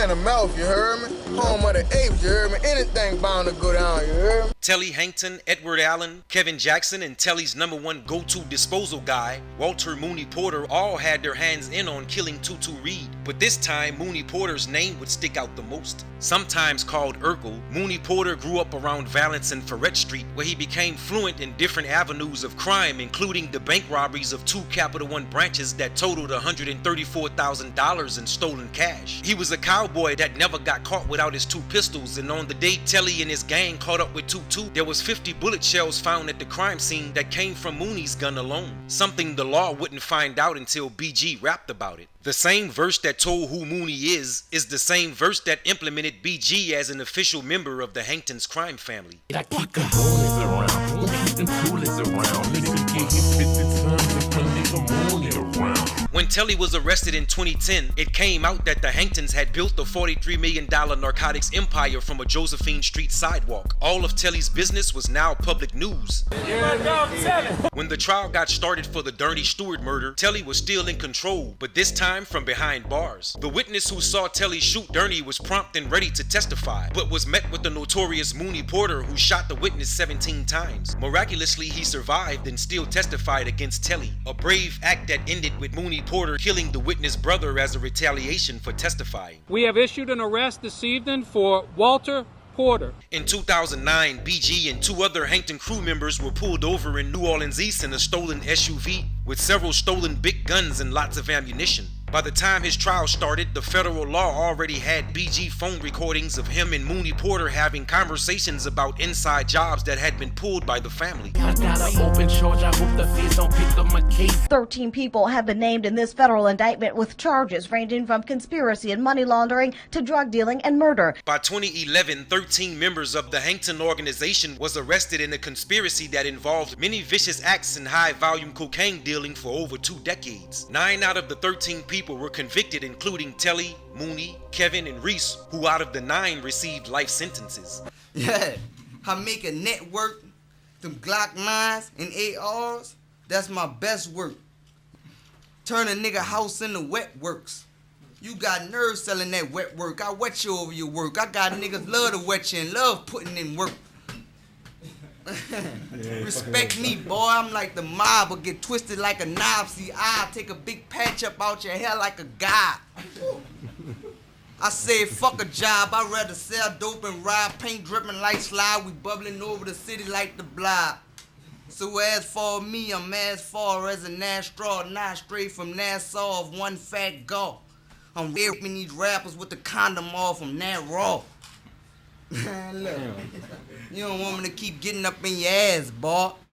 in the mouth, you heard me? Home of the apes, you heard me? Anything bound to go down, you heard me? Telly Hankton, Edward Allen, Kevin Jackson, and Telly's #1 go-to disposal guy, Walter Moonie Porter, all had their hands in on killing Tutu Reed. But this time, Moonie Porter's name would stick out the most. Sometimes called Urkel, Moonie Porter grew up around Valance and Ferret Street, where he became fluent in different avenues of crime, including the bank robberies of 2 Capital One branches that totaled $134,000 in stolen cash. He was a cowboy that never got caught without his 2 pistols, and on the day Telly and his gang caught up with Tutu, there was 50 bullet shells found at the crime scene that came from Moonie's gun alone, something the law wouldn't find out until BG rapped about it. The same verse that told who Moonie is the same verse that implemented BG as an official member of the Hankton's crime family. I keep the boys around, we keep them coolies around. Nigga get hit 50 times and put nigga Moonie around. When Telly was arrested in 2010, it came out that the Hanktons had built a $43 million narcotics empire from a Josephine Street sidewalk. All of Telly's business was now public news. When the trial got started for the Dirty Stewart murder, Telly was still in control, but this time from behind bars. The witness who saw Telly shoot Dirty was prompt and ready to testify, but was met with the notorious Moonie Porter, who shot the witness 17 times. Miraculously, he survived and still testified against Telly, a brave act that ended with Moonie Porter killing the witness' brother as a retaliation for testifying. We have issued an arrest this evening for Walter Porter. In 2009, BG and 2 other Hankton crew members were pulled over in New Orleans East in a stolen SUV with several stolen big guns and lots of ammunition. By the time his trial started, the federal law already had BG phone recordings of him and Moonie Porter having conversations about inside jobs that had been pulled by the family. I got an open charge, I hope the feds don't pick up my case. 13 people have been named in this federal indictment with charges ranging from conspiracy and money laundering to drug dealing and murder. By 2011, 13 members of the Hankton organization was arrested in a conspiracy that involved many vicious acts and high-volume cocaine dealing for over 2 decades. 9 out of the 13 people were convicted, including Telly, Moonie, Kevin, and Reese, who out of the 9 received life sentences. Yeah, I make a network, them Glock 9s and ARs, that's my best work. Turn a nigga house into wet works. You got nerve selling that wet work. I wet you over your work. I got niggas love to wet you and love putting in work. Respect me, boy. I'm like the mob, but get twisted like a knob. See, I'll take a big patch up out your hair like a guy. I say fuck a job. I'd rather sell dope and ride, paint dripping like slide. We bubbling over the city like the blob. So as for me, I'm as far as a Nastraw, not straight from Nassau of one fat gulp. I'm ripping these rappers with the condom off from that raw. Man, look, you don't want me to keep getting up in your ass, boy.